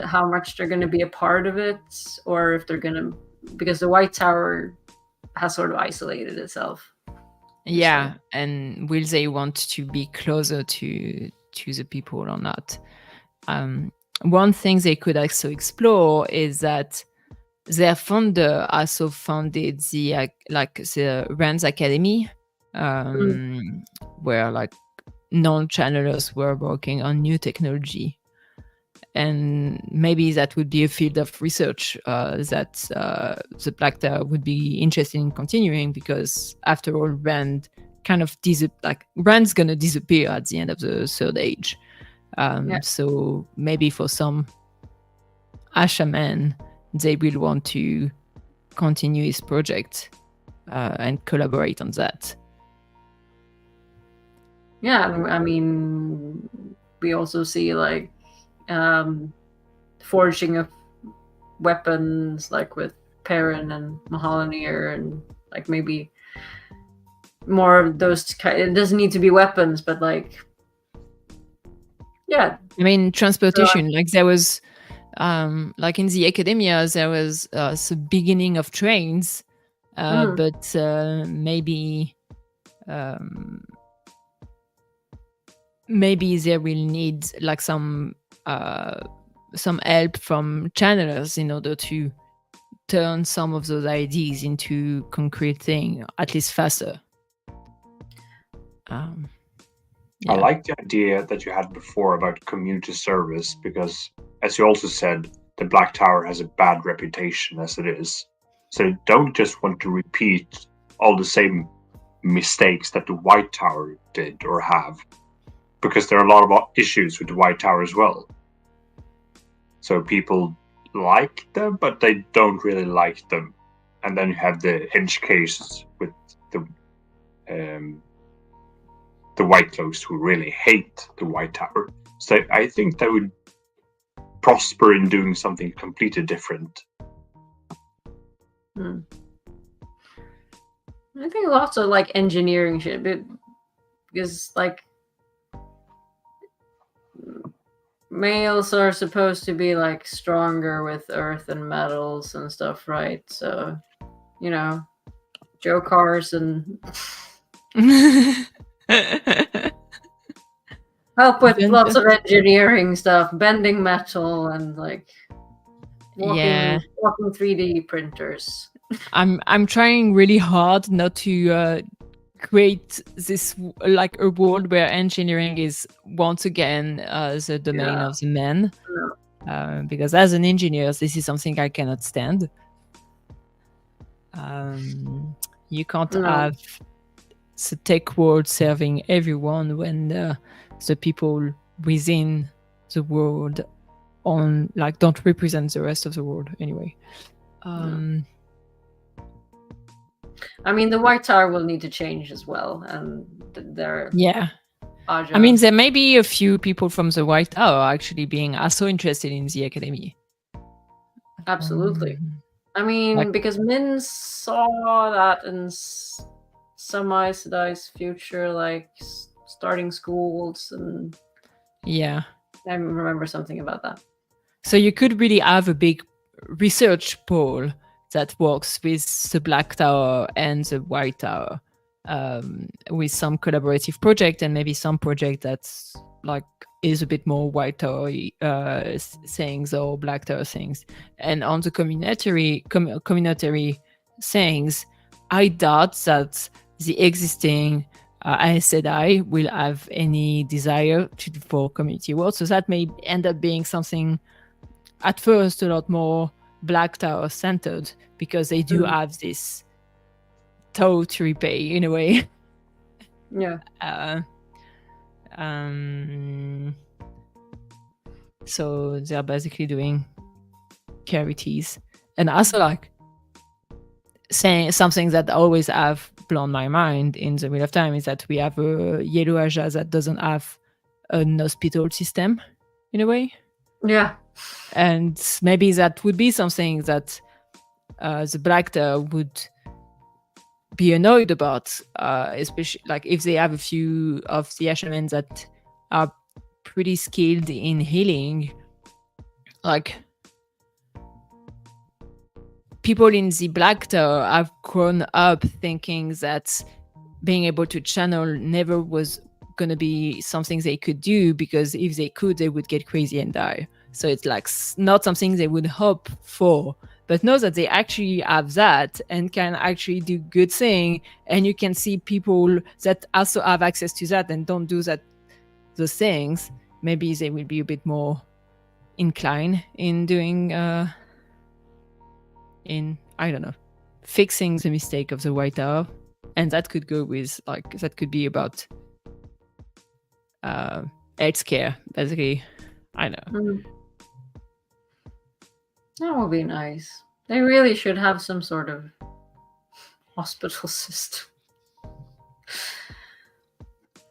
Speaker 3: How much they're going to be a part of it, or if they're going to, because the White Tower has sort of isolated itself.
Speaker 1: Yeah, so. And will they want to be closer to the people or not? One thing they could also explore is that their founder also founded the Rand's Academy, where like non-channelers were working on new technology. And maybe that would be a field of research that the Black Tower would be interested in continuing, because after all, Rand kind of Rand's gonna disappear at the end of the Third Age. So maybe for some Ashaman, they will want to continue his project and collaborate on that.
Speaker 3: Yeah, I mean, we also see like forging of weapons, like with Perrin and Malkier, and like maybe more of those it doesn't need to be weapons, but like I
Speaker 1: mean, transportation. Like there was like in the academia there was the beginning of trains, but maybe they will need like some help from channelers in order to turn some of those ideas into concrete thing, at least faster.
Speaker 2: I like the idea that you had before about community service, because, as you also said, the Black Tower has a bad reputation as it is. So don't just want to repeat all the same mistakes that the White Tower did or have, because there are a lot of issues with the White Tower as well. So people like them, but they don't really like them. And then you have the edge cases with the White Cloaks who really hate the White Tower. So I think they would prosper in doing something completely different.
Speaker 3: I think lots of like engineering shit, because like males are supposed to be like stronger with earth and metals and stuff, right? So, you know, Joe Cars and help with lots of engineering stuff, bending metal and like walking 3D printers.
Speaker 1: I'm trying really hard not to create this like a world where engineering is once again the domain of the men, because as an engineer, this is something I cannot stand. You can't have the tech world serving everyone when the people within the world on like don't represent the rest of the world anyway.
Speaker 3: I mean, the White Tower will need to change as well, and they're
Speaker 1: Ajahs. I mean, there may be a few people from the White Tower actually being also interested in the academy.
Speaker 3: Absolutely. I mean, like, because Min saw that in some Aes Sedai's future, like starting schools, and I remember something about that.
Speaker 1: So you could really have a big research pool that works with the Black Tower and the White Tower, with some collaborative project and maybe some project that's like is a bit more White Tower things or Black Tower things. And on the community things, I doubt that the existing Aes Sedai will have any desire for community world. So that may end up being something at first a lot more Black Tower centered, because they do have this toll to repay in a way. So they're basically doing charities. And also like saying something that always have blown my mind in the Wheel of Time is that we have a yellow Ajahs that doesn't have an hospital system in a way. And maybe that would be something that the Black Tower would be annoyed about, especially like if they have a few of the Ashamen that are pretty skilled in healing. Like people in the Black Tower have grown up thinking that being able to channel never was going to be something they could do, because if they could, they would get crazy and die. So it's like not something they would hope for, but know that they actually have that and can actually do good thing. And you can see people that also have access to that and don't do those things. Maybe they will be a bit more inclined in doing, I don't know, fixing the mistake of the White Tower. And that could go with that could be about healthcare, basically. I know.
Speaker 3: That would be nice. They really should have some sort of hospital system.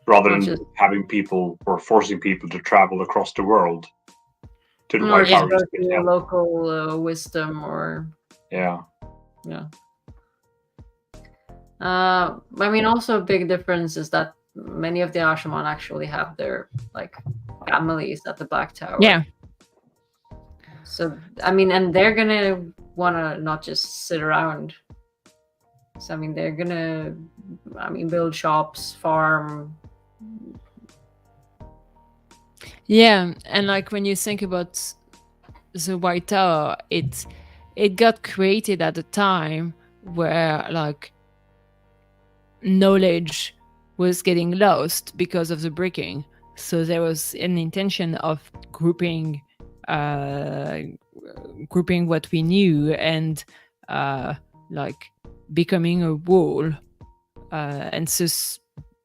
Speaker 2: Rather than having people or forcing people to travel across the world to the White Tower.
Speaker 3: To local wisdom or...
Speaker 2: Yeah.
Speaker 3: I mean, also a big difference is that many of the Ashaman actually have their like families at the Black Tower.
Speaker 1: Yeah.
Speaker 3: So, I mean, and they're gonna want to not just sit around. So, I mean, they're gonna, build shops, farm.
Speaker 1: Yeah, and like when you think about the White Tower, it got created at a time where like knowledge was getting lost because of the breaking. So there was an intention of grouping what we knew and like becoming a wall and so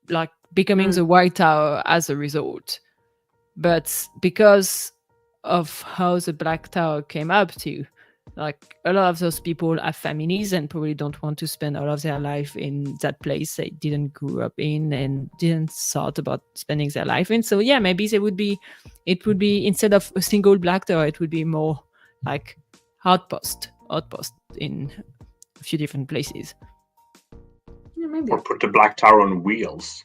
Speaker 1: like becoming the White Tower as a result. But because of how the Black Tower came up to, like a lot of those people have families and probably don't want to spend all of their life in that place they didn't grow up in and didn't thought about spending their life in. So yeah, maybe it would be instead of a single Black Tower, it would be more like outpost in a few different places.
Speaker 3: Yeah, maybe.
Speaker 2: Or put the Black Tower on wheels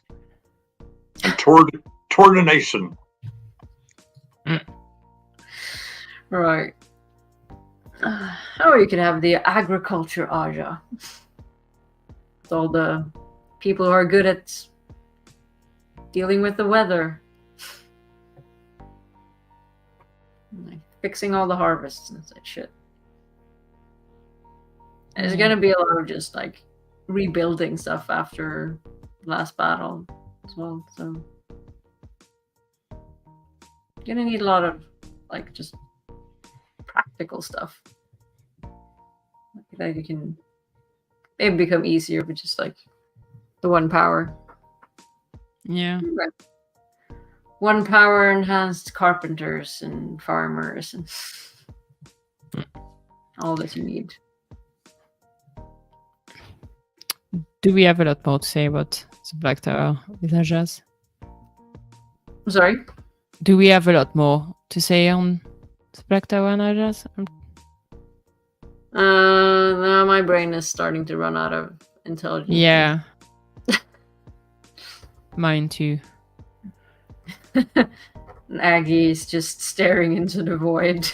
Speaker 2: and tour the nation.
Speaker 3: Right. Or you could have the agriculture Ajah. With all the people who are good at dealing with the weather. Like fixing all the harvests and such shit. There's gonna be a lot of just like rebuilding stuff after the last battle as well, so you're gonna need a lot of like just practical stuff that you can maybe become easier with just like the one power.
Speaker 1: Yeah.
Speaker 3: Right. One power enhanced carpenters and farmers and all that you need.
Speaker 1: Do we have a lot more to say about the Black Tower with Ajahs?
Speaker 3: I'm sorry?
Speaker 1: Do we have a lot more to say on the Black Tower and Ajahs?
Speaker 3: Now my brain is starting to run out of intelligence.
Speaker 1: Yeah. Mine too.
Speaker 3: And Aggie is just staring into the void.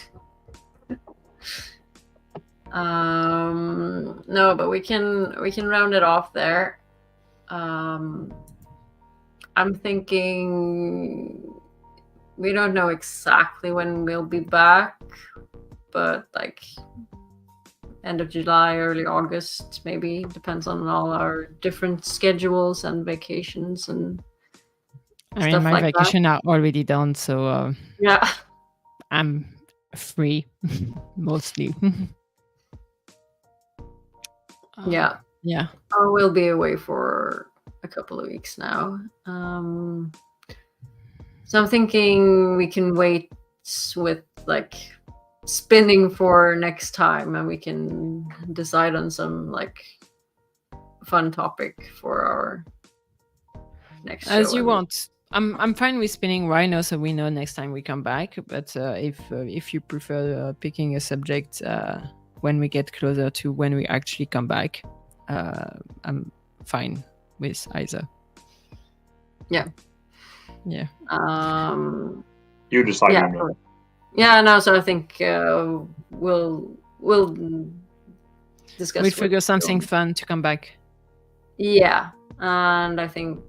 Speaker 3: No, but we can round it off there. I'm thinking we don't know exactly when we'll be back, but like end of July, early August, maybe. Depends on all our different schedules and vacations and
Speaker 1: I mean,
Speaker 3: stuff
Speaker 1: my
Speaker 3: like
Speaker 1: vacation are already done, so
Speaker 3: yeah.
Speaker 1: I'm free mostly.
Speaker 3: Yeah.
Speaker 1: Yeah.
Speaker 3: We'll be away for a couple of weeks now. So I'm thinking we can wait with like spinning for next time, and we can decide on some like fun topic for our next show.
Speaker 1: As you want. I'm fine with spinning Rhino, so we know next time we come back. But if you prefer picking a subject when we get closer to when we actually come back, I'm fine with either.
Speaker 3: Yeah.
Speaker 1: Yeah.
Speaker 2: You decide.
Speaker 3: Yeah. Yeah. No. So I think we'll discuss.
Speaker 1: We figure something fun to come back.
Speaker 3: Yeah, and I think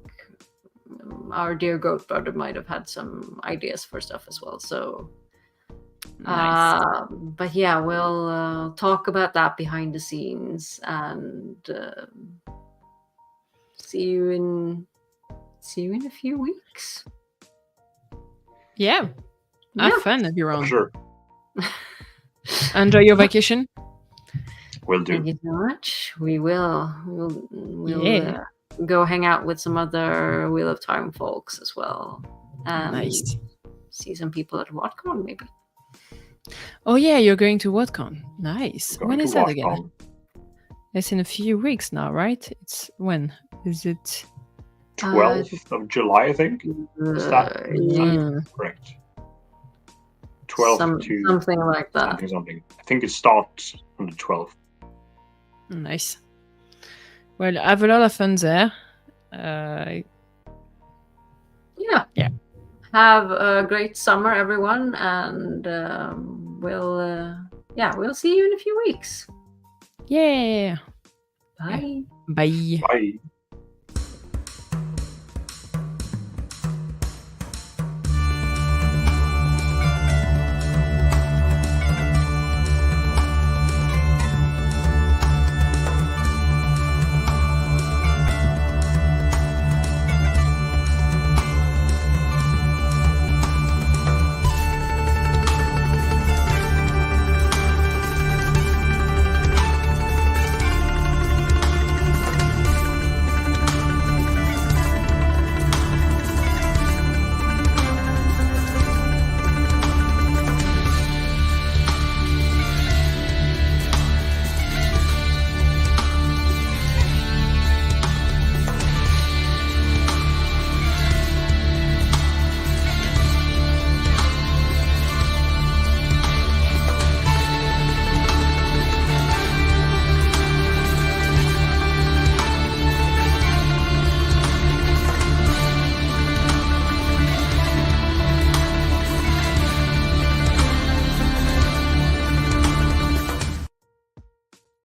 Speaker 3: our dear Goatbrother might have had some ideas for stuff as well. So,
Speaker 1: nice.
Speaker 3: But yeah, we'll talk about that behind the scenes and see you in a few weeks.
Speaker 1: Yeah. Have fun, everyone.
Speaker 2: Sure.
Speaker 1: Enjoy your vacation.
Speaker 2: Will do.
Speaker 3: Thank you so much. We will. We'll go hang out with some other Wheel of Time folks as well. And
Speaker 1: nice.
Speaker 3: See some people at WotCon maybe.
Speaker 1: Oh yeah, you're going to WotCon. Nice. When is that again?
Speaker 2: WotCon.
Speaker 1: It's in a few weeks now, right? It's when? Is it
Speaker 2: 12th of July, I think. Is that correct? 12th to
Speaker 3: something like that.
Speaker 2: Something. I think it starts on the 12th.
Speaker 1: Nice. Well, I have a lot of fun there.
Speaker 3: Yeah. Have a great summer, everyone, and we'll see you in a few weeks.
Speaker 1: Yeah.
Speaker 3: Bye.
Speaker 1: Bye.
Speaker 2: Bye.